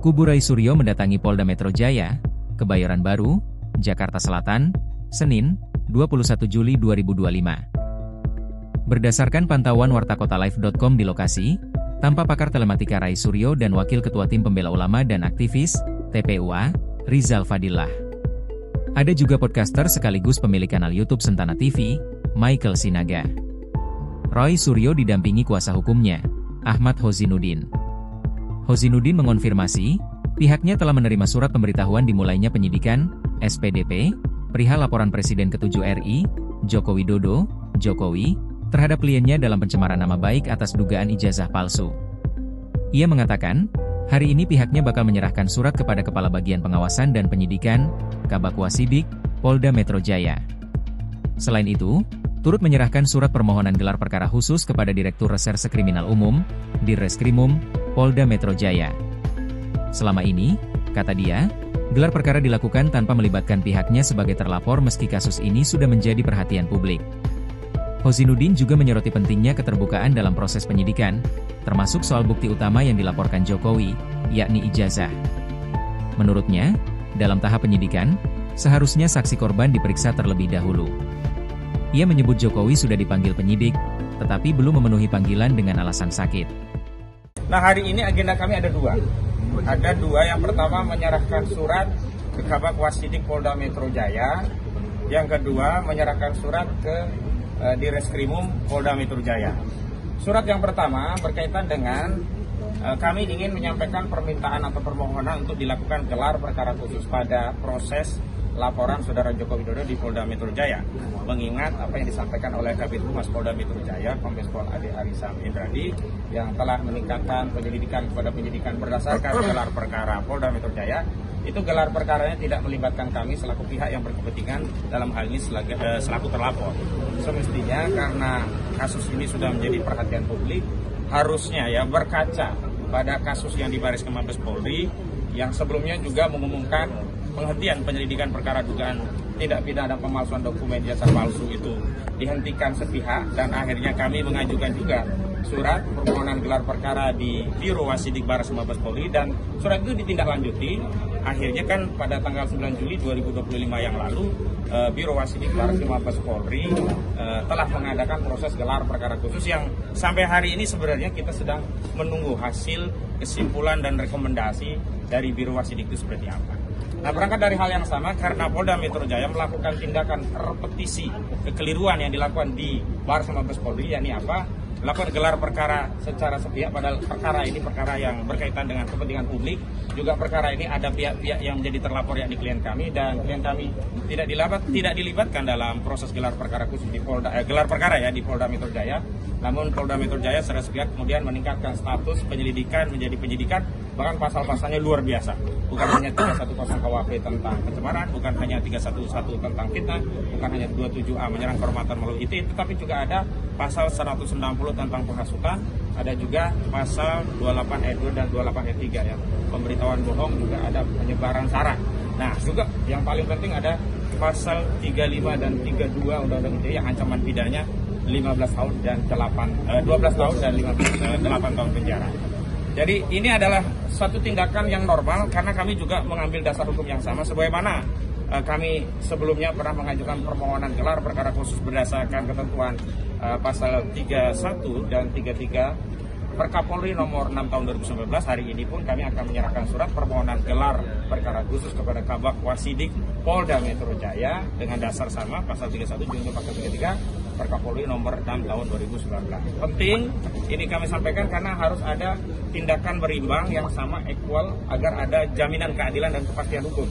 Kubu Roy Suryo mendatangi Polda Metro Jaya, Kebayoran Baru, Jakarta Selatan, Senin, 21 Juli 2025. Berdasarkan pantauan wartakotalive.com di lokasi, tampak pakar telematika Roy Suryo dan Wakil Ketua Tim Pembela Ulama dan Aktivis, TPUA, Rizal Fadillah. Ada juga podcaster sekaligus pemilik kanal YouTube Sentana TV, Michael Sinaga. Roy Suryo didampingi kuasa hukumnya, Ahmad Hozinuddin. Hozinuddin mengonfirmasi, pihaknya telah menerima surat pemberitahuan dimulainya penyidikan, SPDP, perihal laporan Presiden ke-7 RI, Joko Widodo, Jokowi, terhadap kliennya dalam pencemaran nama baik atas dugaan ijazah palsu. Ia mengatakan, hari ini pihaknya bakal menyerahkan surat kepada Kepala Bagian Pengawasan dan Penyidikan, Kabak Wasidik, Polda Metro Jaya. Selain itu, turut menyerahkan surat permohonan gelar perkara khusus kepada Direktur Reserse Kriminal Umum, Dirreskrimum, Polda Metro Jaya. Selama ini, kata dia, gelar perkara dilakukan tanpa melibatkan pihaknya sebagai terlapor meski kasus ini sudah menjadi perhatian publik. Hozinuddin juga menyoroti pentingnya keterbukaan dalam proses penyidikan, termasuk soal bukti utama yang dilaporkan Jokowi, yakni ijazah. Menurutnya, dalam tahap penyidikan, seharusnya saksi korban diperiksa terlebih dahulu. Ia menyebut Jokowi sudah dipanggil penyidik, tetapi belum memenuhi panggilan dengan alasan sakit. Nah, hari ini agenda kami ada dua. Ada dua, yang pertama menyerahkan surat ke Kabak Wasidik Polda Metro Jaya. Yang kedua menyerahkan surat ke Dirreskrimum Polda Metro Jaya. Surat yang pertama berkaitan dengan kami ingin menyampaikan permintaan atau permohonan untuk dilakukan gelar perkara khusus pada proses laporan Saudara Joko Widodo di Polda Metro Jaya. Mengingat apa yang disampaikan oleh Kabid Humas Polda Metro Jaya, Kombes Pol Ade Arisam Indradi, yang telah meningkatkan penyelidikan kepada penyidikan berdasarkan gelar perkara Polda Metro Jaya, itu gelar perkaranya tidak melibatkan kami selaku pihak yang berkepentingan, dalam hal ini selaku terlapor. Semestinya karena kasus ini sudah menjadi perhatian publik, harusnya ya berkaca pada kasus yang di Baris Krim Mabes Polri, yang sebelumnya juga mengumumkan penghentian penyelidikan perkara dugaan tindak pidana pemalsuan dokumen ijazah palsu itu dihentikan sepihak, dan akhirnya kami mengajukan juga surat permohonan gelar perkara di Biro Wasidik Baris Krim Mabes Polri, dan surat itu ditindaklanjuti. Akhirnya kan pada tanggal 9 Juli 2025 yang lalu, Biro Wasidik Baris Krim Mabes Polri telah mengadakan proses gelar perkara khusus yang sampai hari ini sebenarnya kita sedang menunggu hasil kesimpulan dan rekomendasi dari Biro Wasidik itu seperti apa. Nah, berangkat dari hal yang sama, karena Polda Metro Jaya melakukan tindakan repetisi kekeliruan yang dilakukan di Baris Krim Mabes Polri, yakni apa? Melakukan gelar perkara secara sepihak, padahal perkara ini perkara yang berkaitan dengan kepentingan publik. Juga perkara ini ada pihak-pihak yang menjadi terlapor, yakni klien kami, dan klien kami tidak dilibatkan dalam proses gelar perkara khusus di Polda gelar perkara ya di Polda Metro Jaya. Namun Polda Metro Jaya secara sepihak kemudian meningkatkan status penyelidikan menjadi penyidikan, bahkan pasal-pasalnya luar biasa. Bukan hanya 310 KUHP tentang pencemaran, bukan hanya 311 tentang fitnah, bukan hanya 27A menyerang kehormatan melalui IT, tetapi juga ada pasal 190 tentang penghasutan, ada juga pasal 28 ayat 2 dan 28 ayat 3 ya, pemberitahuan bohong, juga ada penyebaran sara. Nah, juga yang paling penting ada pasal 35 dan 32 Undang-Undang ITE yang ancaman pidananya 15 tahun dan 12 tahun dan 8 tahun penjara. Jadi ini adalah satu tindakan yang normal karena kami juga mengambil dasar hukum yang sama sebagaimana kami sebelumnya pernah mengajukan permohonan gelar perkara khusus berdasarkan ketentuan pasal 31 dan 33 Perkapolri nomor 6 tahun 2019. Hari ini pun kami akan menyerahkan surat permohonan gelar perkara khusus kepada Kabak Wasidik Polda Metro Jaya dengan dasar sama pasal 31 junto pasal 33 Perkapolri nomor 6 tahun 2019. Penting ini kami sampaikan karena harus ada tindakan berimbang yang sama, equal, agar ada jaminan keadilan dan kepastian hukum.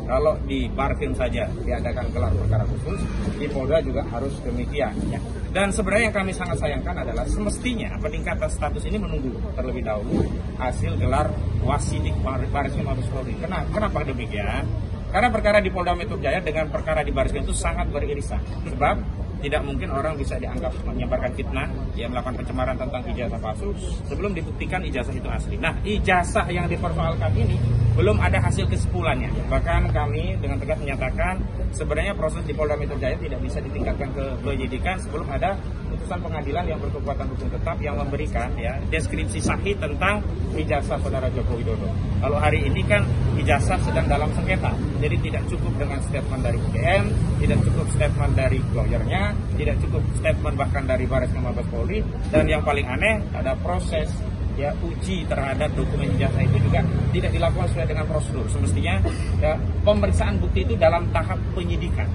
Kalau di Barkrim saja diadakan gelar perkara khusus, di Polda juga harus demikian. Ya. Dan sebenarnya yang kami sangat sayangkan adalah semestinya peningkatan status ini menunggu terlebih dahulu hasil gelar Wasidik Baris Krim Mabes Polri. Kenapa demikian? Karena perkara di Polda Metro Jaya dengan perkara di Baris Krim itu sangat beririsan. Sebab tidak mungkin orang bisa dianggap menyebarkan fitnah, yang melakukan pencemaran tentang ijazah palsu sebelum dibuktikan ijazah itu asli. Nah, ijazah yang dipersoalkan ini belum ada hasil kesimpulannya. Bahkan kami dengan tegas menyatakan sebenarnya proses di Polda Metro Jaya tidak bisa ditingkatkan ke penyidikan sebelum ada putusan pengadilan yang berkekuatan hukum tetap yang memberikan ya deskripsi sahih tentang ijazah saudara Joko Widodo. Kalau hari ini kan ijazah sedang dalam sengketa, jadi tidak cukup dengan statement dari UGM, tidak cukup statement dari lawyernya, tidak cukup statement bahkan dari Bareskrim Mabes Polri, dan yang paling aneh ada proses ya uji terhadap dokumen ijazah itu juga tidak dilakukan sesuai dengan prosedur. Semestinya ya pemeriksaan bukti itu dalam tahap penyidikan.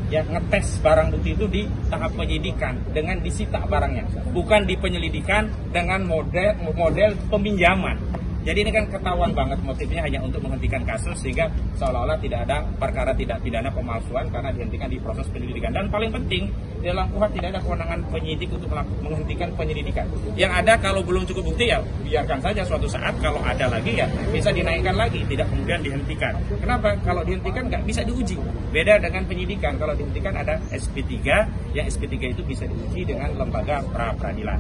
Ya, ngetes barang bukti itu di tahap penyidikan dengan disita barangnya, bukan di penyelidikan dengan model peminjaman. Jadi ini kan ketahuan banget motifnya hanya untuk menghentikan kasus sehingga seolah-olah tidak ada perkara tidak pidana pemalsuan karena dihentikan di proses penyelidikan. Dan paling penting dalam KUHP tidak ada kewenangan penyidik untuk menghentikan penyelidikan. Yang ada kalau belum cukup bukti ya biarkan saja, suatu saat kalau ada lagi ya bisa dinaikkan lagi, tidak kemudian dihentikan. Kenapa? Kalau dihentikan nggak bisa diuji. Beda dengan penyidikan, kalau dihentikan ada SP3, yang SP3 itu bisa diuji dengan lembaga pra-peradilan.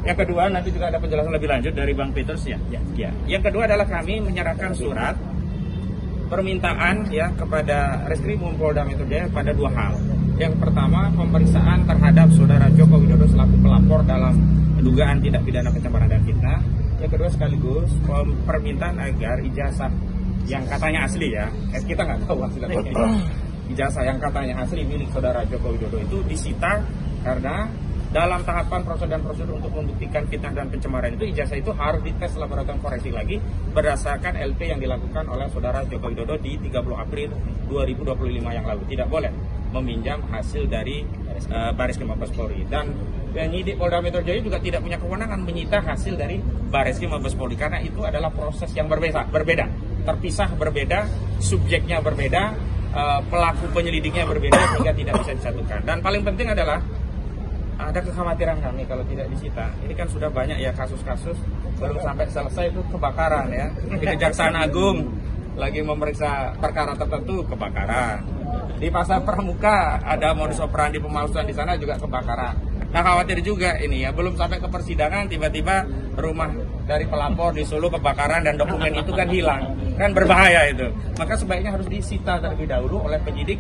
Yang kedua, nanti juga ada penjelasan lebih lanjut dari Bang Peters ya. Yang kedua adalah kami menyerahkan surat permintaan ya kepada Reskrim Polda Metro Jaya pada dua hal. Yang pertama, pemeriksaan terhadap saudara Joko Widodo selaku pelapor dalam dugaan tindak pidana pencemaran dan fitnah. Yang kedua sekaligus permintaan agar ijazah yang katanya asli ya, kita nggak tahu hasilnya. Ijazah yang katanya asli milik saudara Joko Widodo itu disita karena dalam tahapan prosedur untuk membuktikan fitnah dan pencemaran itu ijazah itu harus dites laboratorium forensik lagi berdasarkan LP yang dilakukan oleh saudara Joko Widodo di 30 April 2025 yang lalu. Tidak boleh meminjam hasil dari Bareskrim Mabes Polri, dan penyidik Polda Metro Jaya juga tidak punya kewenangan menyita hasil dari Bareskrim Mabes Polri karena itu adalah proses yang berbeda, terpisah, berbeda, subjeknya berbeda, pelaku penyelidiknya berbeda sehingga tidak bisa disatukan. Dan paling penting adalah ada kekhawatiran kami kalau tidak disita. Ini kan sudah banyak ya kasus-kasus belum sampai selesai itu kebakaran ya. Di Kejaksaan Agung lagi memeriksa perkara tertentu kebakaran. Di Pasar Pramuka ada modus operandi pemalsuan di sana juga kebakaran. Nah khawatir juga ini ya, belum sampai ke persidangan tiba-tiba rumah dari pelapor di Solo kebakaran dan dokumen itu kan hilang. Kan berbahaya itu. Maka sebaiknya harus disita terlebih dahulu oleh penyidik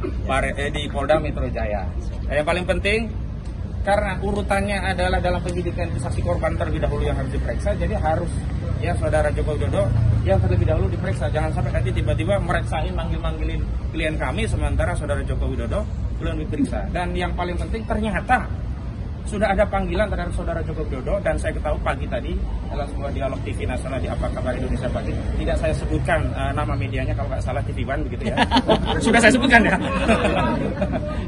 di Polda Metro Jaya. Nah, yang paling penting karena urutannya adalah dalam penyidikan saksi korban terlebih dahulu yang harus diperiksa, jadi harus ya saudara Joko Widodo yang terlebih dahulu diperiksa. Jangan sampai nanti tiba-tiba mereksain manggilin klien kami sementara saudara Joko Widodo belum diperiksa. Dan yang paling penting ternyata sudah ada panggilan terhadap saudara Joko Widodo, dan saya ketahui pagi tadi dalam sebuah dialog TV nasional di Apa Kabar Indonesia Pagi, tidak saya sebutkan nama medianya kalau nggak salah TV One begitu ya. Sudah saya sebutkan ya.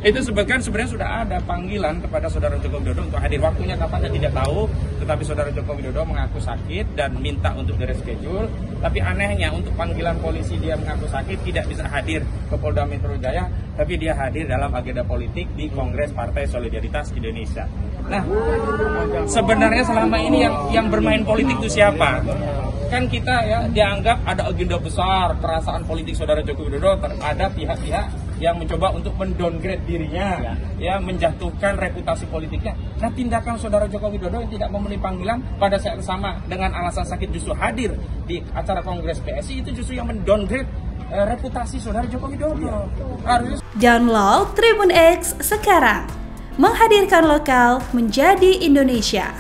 Itu sebutkan sebenarnya sudah ada panggilan kepada saudara Joko Widodo untuk hadir. Waktunya kapan saya tidak tahu, tetapi saudara Joko Widodo mengaku sakit dan minta untuk di-reschedule. Tapi anehnya untuk panggilan polisi dia mengaku sakit tidak bisa hadir ke Polda Metro Jaya, tapi dia hadir dalam agenda politik di Kongres Partai Solidaritas Indonesia. Nah, sebenarnya selama ini yang bermain politik itu siapa? Kan kita ya dianggap ada agenda besar perasaan politik saudara Joko Widodo, ada pihak-pihak yang mencoba untuk mendowngrade dirinya, ya menjatuhkan reputasi politiknya. Nah, tindakan saudara Joko Widodo yang tidak memenuhi panggilan pada saat sama dengan alasan sakit justru hadir di acara Kongres PSI itu justru yang mendowngrade reputasi saudara Joko Widodo. Download Tribun X sekarang, menghadirkan lokal menjadi Indonesia.